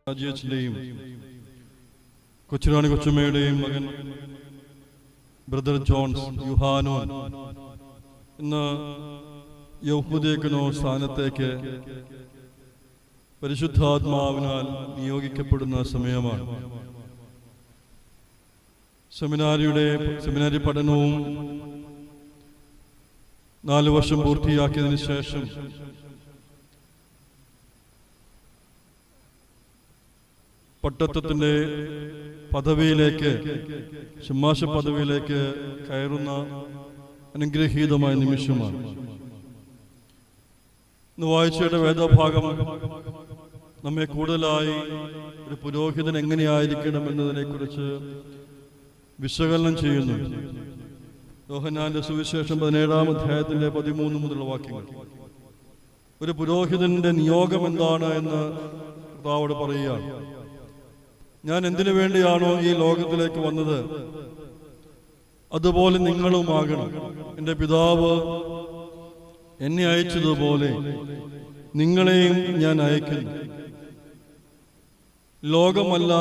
രാജേഷിന്റെയും കൊച്ചുറാണി കൊച്ചുമ്മയുടെയും മകൻ brother John's Yuhanon ഇന്ന് യഹൂദീകനോ സ്ഥാനത്തേക്ക് പരിശുദ്ധാത്മാവിനാൽ നിയോഗിക്കപ്പെടുന്ന സമയമാണ്. സെമിനാരി പഠനവും 4 വർഷം പൂർത്തിയാക്കിയതിനു ശേഷം പട്ടത്വത്തിന്റെ പദവിയിലേക്ക്, ശുമാശ പദവിയിലേക്ക് കയറുന്ന അനുഗ്രഹീതമായ നിമിഷമാണ്. ഇന്ന് വായിച്ചയുടെ വേദഭാഗം നമ്മെ കൂടുതലായി ഒരു പുരോഹിതൻ എങ്ങനെയായിരിക്കണം എന്നതിനെ കുറിച്ച് വിശകലനം ചെയ്യുന്നു. യോഹന്നാന്റെ സുവിശേഷം 17-ാം അധ്യായത്തിന്റെ 13 മുതലുള്ള വാക്യങ്ങൾ. ഒരു പുരോഹിതന്റെ നിയോഗം എന്താണ് എന്ന് കർത്താവോട് പറയുകയാണ്. ഞാൻ എന്തിനു വേണ്ടിയാണോ ഈ ലോകത്തിലേക്ക് വന്നത്, അതുപോലെ നിങ്ങളുമാകണം. എൻ്റെ പിതാവ് എന്നെ അയച്ചതുപോലെ നിങ്ങളെയും ഞാൻ അയക്കുന്നു. ലോകമല്ല,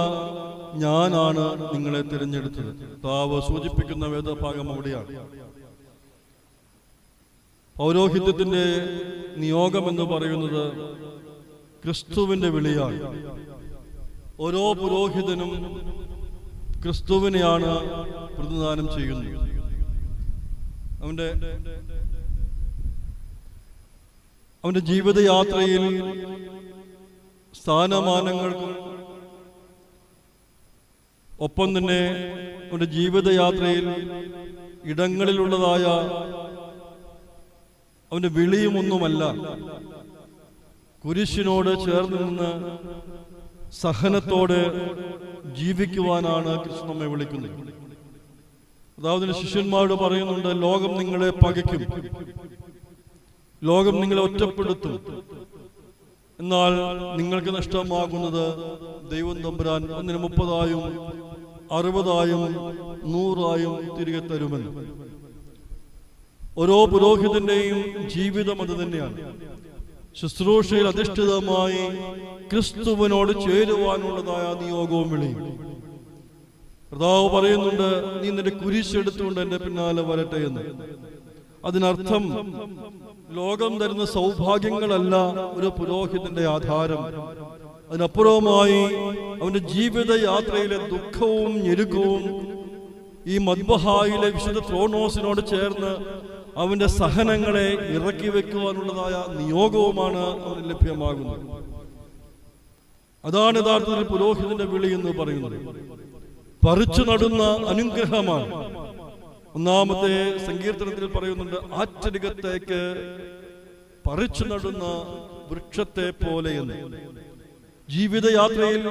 ഞാനാണ് നിങ്ങളെ തിരഞ്ഞെടുത്തത്. പിതാവ് സൂചിപ്പിക്കുന്ന വേദഭാഗം അവിടെയാണ്. പൗരോഹിത്യത്തിന്റെ നിയോഗം എന്ന് പറയുന്നത് ക്രിസ്തുവിന്റെ വിളിയാണ്. ഓരോ പുരോഹിതനും ക്രിസ്തുവിനെയാണ് പ്രതിദാനം ചെയ്യുന്നത്. അവന്റെ ജീവിതയാത്രയിൽ സ്ഥാനമാനങ്ങൾക്കും ഒപ്പം തന്നെ അവന്റെ ജീവിതയാത്രയിൽ ഇടങ്ങളിലുള്ളതായ അവന്റെ വിളിയുമൊന്നുമല്ല, കുരിശിനോട് ചേർന്ന് നിന്ന് സഹനത്തോടെ ജീവിക്കുവാനാണ് കൃഷ്ണൻ നമ്മെ വിളിക്കുന്നത്. അതായത് ശിഷ്യന്മാരോട് പറയുന്നുണ്ട്, ലോകം നിങ്ങളെ പകയ്ക്കും, ലോകം നിങ്ങളെ ഒറ്റപ്പെടുത്തും, എന്നാൽ നിങ്ങൾക്ക് നഷ്ടമാകുന്നത് ദൈവം തമ്പുരാൻ 30-ആയും 60-ആയും 100-ആയും തിരികെ തരുമെന്ന്. ഓരോ പുരോഹിതന്റെയും ജീവിതം അത് തന്നെയാണ്. ശുശ്രൂഷയിൽ അധിഷ്ഠിതമായി ക്രിസ്തുവിനോട് ചേരുവാനുള്ളതായ നിയോഗവും വിളിയും. കർത്താവ് പറയുന്നുണ്ട്, നീ നിന്റെ കുരിശെടുത്തുകൊണ്ട് എന്റെ പിന്നാലെ വരട്ടെ എന്ന്. അതിനർത്ഥം ലോകം തരുന്ന സൗഭാഗ്യങ്ങളല്ല ഒരു പുരോഹിതന്റെ ആധാരം. അതിനപ്പുറമായി അവന്റെ ജീവിതയാത്രയിലെ ദുഃഖവും ഞെരുക്കവും ഈ മദ്ബഹായിലെ വിശുദ്ധ ത്രോണോസിനോട് ചേർന്ന് അവന്റെ സഹനങ്ങളെ ഇറക്കി വെക്കുവാനുള്ളതായ നിയോഗവുമാണ് അവന് ലഭ്യമാകുന്നത്. അതാണ് യഥാർത്ഥത്തിൽ പുരോഹിതന്റെ വിളി എന്ന് പറയുന്നത്. പറിച്ചു നടുന്ന അനുഗ്രഹമാണ്. 1-ാമത്തെ സങ്കീർത്തനത്തിൽ പറയുന്നുണ്ട്, ആറ്റരികത്തേക്ക് പറിച്ചു നടുന്ന വൃക്ഷത്തെ പോലെ എന്ന്. ജീവിതയാത്രയിൽ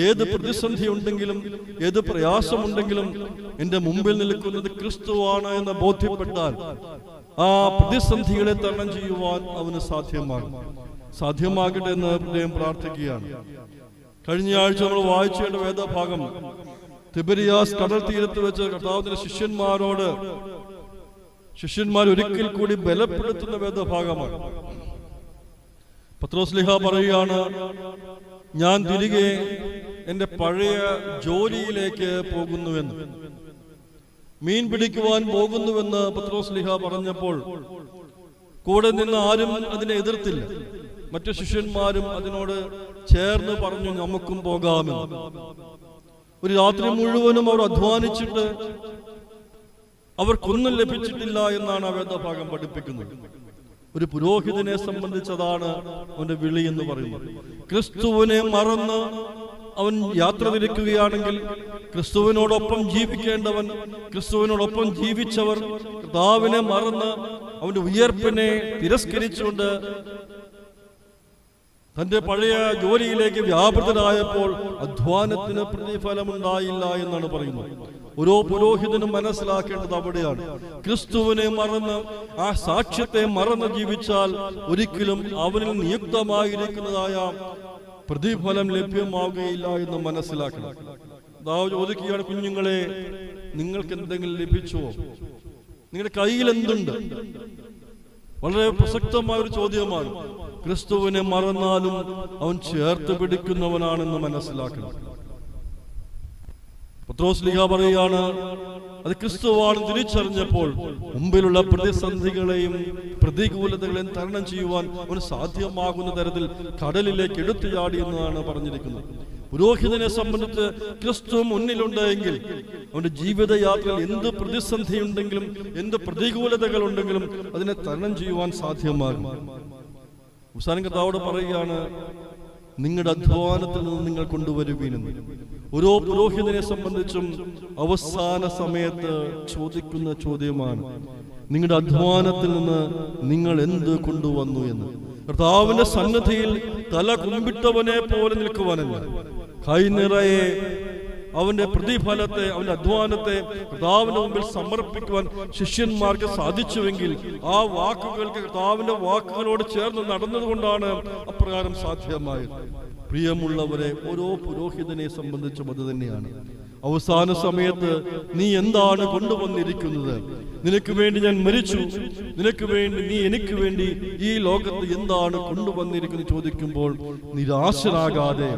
ഏത് പ്രതിസന്ധി ഉണ്ടെങ്കിലും, ഏത് പ്രയാസമുണ്ടെങ്കിലും എൻ്റെ മുമ്പിൽ നിൽക്കുന്നത് ക്രിസ്തുവാണ് എന്ന് ബോധ്യപ്പെട്ടാൽ ആ പ്രതിസന്ധികളെ തരണം ചെയ്യുവാൻ അവന് സാധ്യമാകട്ടെ എന്ന് ഹൃദയം പ്രാർത്ഥിക്കുകയാണ്. കഴിഞ്ഞ ആഴ്ച നമ്മൾ വായിച്ചേണ്ട വേദഭാഗം തിബരിയാസ് കടൽ തീരത്ത് വെച്ച് കർത്താവിന്റെ ശിഷ്യന്മാർ ഒരിക്കൽ കൂടി ബലപ്പെടുത്തുന്ന വേദഭാഗമാണ്. പത്രോസ്ലിഹ പറയുകയാണ്, ഞാൻ തിരികെ എൻ്റെ പഴയ ജോലിയിലേക്ക് പോകുന്നുവെന്ന്. മീൻ പിടിക്കുവാൻ പോകുന്നുവെന്ന് പത്രോസ്ലിഹ പറഞ്ഞപ്പോൾ കൂടെ നിന്ന് ആരും അതിനെ എതിർത്തില്ല. മറ്റു ശിഷ്യന്മാരും അതിനോട് ചേർന്ന് പറഞ്ഞു, നമുക്കും പോകാമെന്ന്. ഒരു രാത്രി മുഴുവനും അവർ അധ്വാനിച്ചിട്ട് അവർക്കൊന്നും ലഭിച്ചിട്ടില്ല എന്നാണ് ആ വേദഭാഗം പഠിപ്പിക്കുന്നത്. ഒരു പുരോഹിതനെ സംബന്ധിച്ചതാണ് അവന്റെ വിളി എന്ന് പറയുന്നത്. ക്രിസ്തുവിനെ മറന്ന് അവൻ യാത്ര തിരിക്കുകയാണെങ്കിൽ, ക്രിസ്തുവിനോടൊപ്പം ജീവിക്കേണ്ടവൻ, ക്രിസ്തുവിനോടൊപ്പം ജീവിച്ചവർ കർത്താവിനെ മറന്ന് അവന്റെ ഉയർപ്പിനെ തിരസ്കരിച്ചുകൊണ്ട് തന്റെ പഴയ ജോലിയിലേക്ക് വ്യാപൃതരായപ്പോൾ അധ്വാനത്തിന് പ്രതിഫലമുണ്ടായില്ല എന്നാണ് പറയുന്നത്. ഓരോ പുരോഹിതനും മനസ്സിലാക്കേണ്ടത് അവിടെയാണ്. ക്രിസ്തുവിനെ മറന്ന്, ആ സാക്ഷ്യത്തെ മറന്ന് ജീവിച്ചാൽ ഒരിക്കലും അവനിൽ നിയുക്തമായിരിക്കുന്നതായ പ്രതിഫലം ലഭ്യമാവുകയില്ല എന്ന് മനസ്സിലാക്കണം. ചോദിക്കുകയാണ്, കുഞ്ഞുങ്ങളെ, നിങ്ങൾക്ക് എന്തെങ്കിലും ലഭിച്ചുവോ? നിങ്ങളുടെ കയ്യിൽ എന്തുണ്ട്? വളരെ പ്രസക്തമായ ഒരു ചോദ്യമാണ്. ക്രിസ്തുവിനെ മറന്നാലും അവൻ ചേർത്ത് പിടിക്കുന്നവനാണെന്ന് മനസ്സിലാക്കണം. പത്രോസ് ലീഗ പറയുകയാണ്, അത് ക്രിസ്തുവാണെന്ന് തിരിച്ചറിഞ്ഞപ്പോൾ മുമ്പിലുള്ള പ്രതിസന്ധികളെയും പ്രതികൂലതകളെയും തരണം ചെയ്യുവാൻ അവന് സാധ്യമാകുന്ന തരത്തിൽ കടലിലേക്ക് എടുത്തു ചാടി എന്നാണ് പറഞ്ഞിരിക്കുന്നത്. പുരോഹിതനെ സംബന്ധിച്ച് ക്രിസ്തു മുന്നിലുണ്ട് എങ്കിൽ അവന്റെ ജീവിതയാത്രയിൽ എന്ത് പ്രതിസന്ധി ഉണ്ടെങ്കിലും എന്ത് പ്രതികൂലതകൾ ഉണ്ടെങ്കിലും അതിനെ തരണം ചെയ്യുവാൻ സാധ്യമാകും. അവസാനം കർത്താവോട് പറയുകയാണ്, നിങ്ങളുടെ അധ്വാനത്തിൽ നിന്ന് നിങ്ങൾ കൊണ്ടുവരുവീനെന്ന്. ഓരോ പുരോഹിതനെ സംബന്ധിച്ചും അവസാന സമയത്ത് ചോദിക്കുന്ന ചോദ്യമാണ്, നിങ്ങളുടെ അധ്വാനത്തിൽ നിന്ന് നിങ്ങൾ എന്ത് കൊണ്ടുവന്നു എന്ന്. കർത്താവിന്റെ സന്നിധിയിൽ തല കുമ്പിട്ടവനെ പോലെ നിൽക്കുവാനല്ല, കൈ നിറയെ അവന്റെ പ്രതിഫലത്തെ, അവന്റെ അധ്വാനത്തെ കർത്താവിന്റെ മുമ്പിൽ സമർപ്പിക്കുവാൻ ശിഷ്യന്മാർക്ക് സാധിച്ചുവെങ്കിൽ ആ വാക്കുകൾക്ക് കർത്താവിന്റെ വാക്കുകളോട് ചേർന്ന് നടന്നതുകൊണ്ടാണ് അപ്രകാരം സാധ്യമായത്. പ്രിയമുള്ളവരെ, ഓരോ പുരോഹിതനെ സംബന്ധിച്ചും അത് തന്നെയാണ്. അവസാന സമയത്ത് നീ എന്താണ് കൊണ്ടുവന്നിരിക്കുന്നത്? നിനക്ക് വേണ്ടി ഞാൻ മരിച്ചു, നിനക്ക് വേണ്ടി, നീ എനിക്ക് വേണ്ടി ഈ ലോകത്ത് എന്താണ് കൊണ്ടുവന്നിരിക്കുന്നത് ചോദിക്കുമ്പോൾ നിരാശരാകാതെ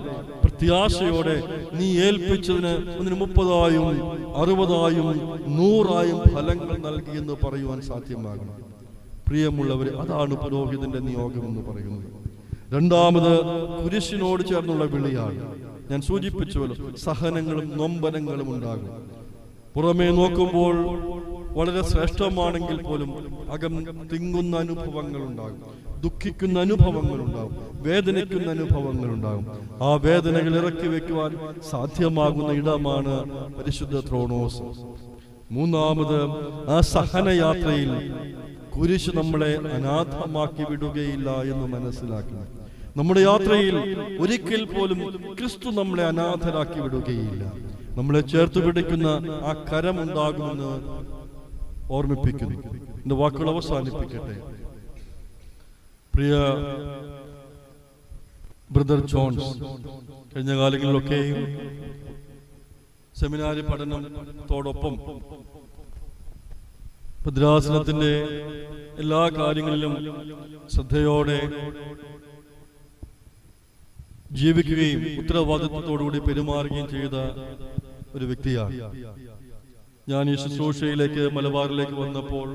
പ്രത്യാശയോടെ നീ ഏൽപ്പിച്ചതിന് 30,000, 60,000, 100,000 ഫലങ്ങൾ നൽകിയെന്ന് പറയുവാൻ സാധ്യമാകണം. പ്രിയമുള്ളവരെ, അതാണ് പുരോഹിതന്റെ നിയോഗം എന്ന് പറയുന്നത്. രണ്ടാമത് കുരിശിനോട് ചേർന്നുള്ള വിളിയാണ്. ഞാൻ സൂചിപ്പിച്ചുവല്ലോ, സഹനങ്ങളും നൊമ്പരങ്ങളും ഉണ്ടാകും. പുറമേ നോക്കുമ്പോൾ വളരെ ശ്രേഷ്ഠമാണെങ്കിൽ പോലും അകം തിങ്ങുന്ന അനുഭവങ്ങൾ ഉണ്ടാകും, ദുഃഖിക്കുന്ന അനുഭവങ്ങൾ ഉണ്ടാകും, വേദനിക്കുന്ന അനുഭവങ്ങൾ ഉണ്ടാകും. ആ വേദനകൾ ഇറക്കി വെക്കുവാൻ സാധ്യമാകുന്ന ഇടമാണ് പരിശുദ്ധ ത്രോണോസ്. മൂന്നാമത്, ആ സഹനയാത്രയിൽ കുരിശ് നമ്മളെ അനാഥമാക്കി വിടുകയില്ല എന്ന് മനസ്സിലാക്കണം. നമ്മുടെ യാത്രയിൽ ഒരിക്കൽ പോലും ക്രിസ്തു നമ്മളെ അനാഥരാക്കി വിടുകയില്ല. നമ്മളെ ചേർത്ത് പിടിക്കുന്ന ആ കരമുണ്ടാകുമെന്ന് ഓർമ്മിപ്പിക്കുന്നു. എന്റെ വാക്കുകൾ അവസാനിപ്പിക്കട്ടെ. പ്രിയ ബ്രദർ ജോൺസ് കഴിഞ്ഞ കാലങ്ങളിലൊക്കെയും സെമിനാരി പഠനത്തോടൊപ്പം ഭദ്രാസനത്തിന്റെ എല്ലാ കാര്യങ്ങളിലും ശ്രദ്ധയോടെ ജീവിക്കുകയും ഉത്തരവാദിത്വത്തോടുകൂടി പെരുമാറുകയും ചെയ്ത ഒരു വ്യക്തിയാണ്. ഞാൻ ഈ ശുശ്രൂഷയിലേക്ക് മലബാറിലേക്ക് വന്നപ്പോൾ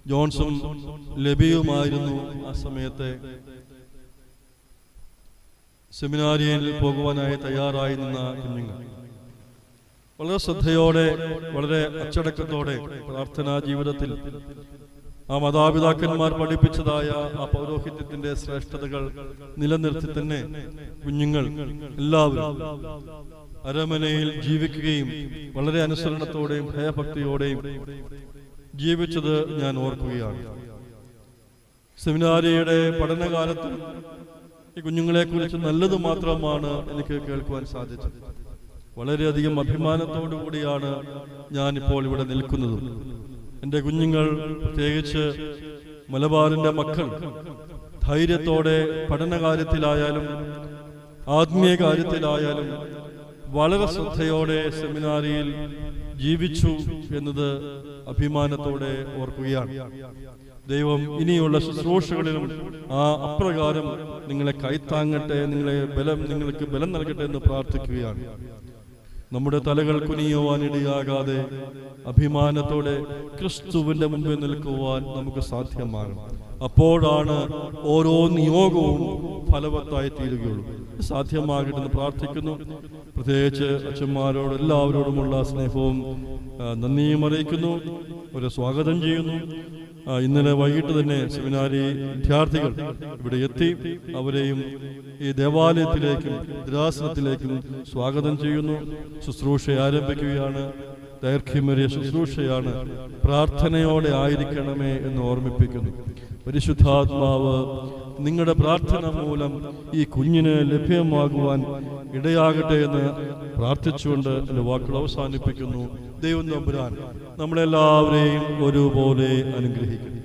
ജോൺസും ലബിയുമായിരുന്നു ആ സമയത്തെ സെമിനാരിയിൽ പോകുവാനായി തയ്യാറായി നിന്ന കുഞ്ഞുങ്ങൾ. വളരെ ശ്രദ്ധയോടെ, വളരെ അച്ചടക്കത്തോടെ പ്രാർത്ഥനാ ജീവിതത്തിൽ ആ മാതാപിതാക്കന്മാർ പഠിപ്പിച്ചതായ ആ പൗരോഹിത്യത്തിന്റെ ശ്രേഷ്ഠതകൾ നിലനിർത്തി തന്നെ കുഞ്ഞുങ്ങൾ എല്ലാവരും അരമനയിൽ ജീവിക്കുകയും വളരെ അനുസരണത്തോടെയും ഭയഭക്തിയോടെയും ജീവിച്ചത് ഞാൻ ഓർക്കുകയാണ്. സെമിനാരിയുടെ പഠനകാലത്ത് ഈ കുഞ്ഞുങ്ങളെ കുറിച്ച് നല്ലത് മാത്രമാണ് എനിക്ക് കേൾക്കുവാൻ സാധിച്ചത്. വളരെയധികം അഭിമാനത്തോടു കൂടിയാണ് ഞാനിപ്പോൾ ഇവിടെ നിൽക്കുന്നത്. എൻ്റെ കുഞ്ഞുങ്ങൾ, പ്രത്യേകിച്ച് മലബാറിന്റെ മക്കൾ, ധൈര്യത്തോടെ പഠനകാര്യത്തിലായാലും ആത്മീയ കാര്യത്തിലായാലും വളരെ ശ്രദ്ധയോടെ സെമിനാരിയിൽ ജീവിച്ചു എന്നത് അഭിമാനത്തോടെ ഓർക്കുകയാണ്. ദൈവം ഇനിയുള്ള ശുശ്രൂഷകളിലും ആ അപ്രകാരം നിങ്ങളെ കൈത്താങ്ങട്ടെ, നിങ്ങൾക്ക് ബലം നൽകട്ടെ എന്ന് പ്രാർത്ഥിക്കുകയാണ്. നമ്മുടെ തലകൾ കുനിയുവാനിടയാകാതെ അഭിമാനത്തോടെ ക്രിസ്തുവിന്റെ മുമ്പിൽ നിൽക്കുവാൻ നമുക്ക് സാധ്യമാകണം. അപ്പോഴാണ് ഓരോ നിയോഗവും ഫലവത്തായി തീരുകയുള്ളൂ. സാധ്യമാകട്ടെന്ന് പ്രാർത്ഥിക്കുന്നു. പ്രത്യേകിച്ച് അച്ഛന്മാരോട് എല്ലാവരോടുമുള്ള സ്നേഹവും നന്ദിയും അറിയിക്കുന്നു. അവരെ സ്വാഗതം ചെയ്യുന്നു. ഇന്നലെ വൈകിട്ട് തന്നെ സെമിനാരി വിദ്യാർത്ഥികൾ ഇവിടെ എത്തി. അവരെയും ഈ ദേവാലയത്തിലേക്കും ഭദ്രാസനത്തിലേക്കും സ്വാഗതം ചെയ്യുന്നു. ശുശ്രൂഷ ആരംഭിക്കുകയാണ്. ദൈർഘ്യമേറിയ ശുശ്രൂഷയാണ്. പ്രാർത്ഥനയോടെ ആയിരിക്കണമേ എന്ന് ഓർമ്മിപ്പിക്കുന്നു. പരിശുദ്ധാത്മാവ് നിങ്ങളുടെ പ്രാർത്ഥന മൂലം ഈ കുഞ്ഞിന് ലഭ്യമാകുവാൻ ഇടയാകട്ടെ എന്ന് പ്രാർത്ഥിച്ചുകൊണ്ട് എൻ്റെ വാക്കുകൾ അവസാനിപ്പിക്കുന്നു. ദൈവം തമ്പുരാൻ നമ്മളെല്ലാവരെയും ഒരുപോലെ അനുഗ്രഹിക്കുന്നു.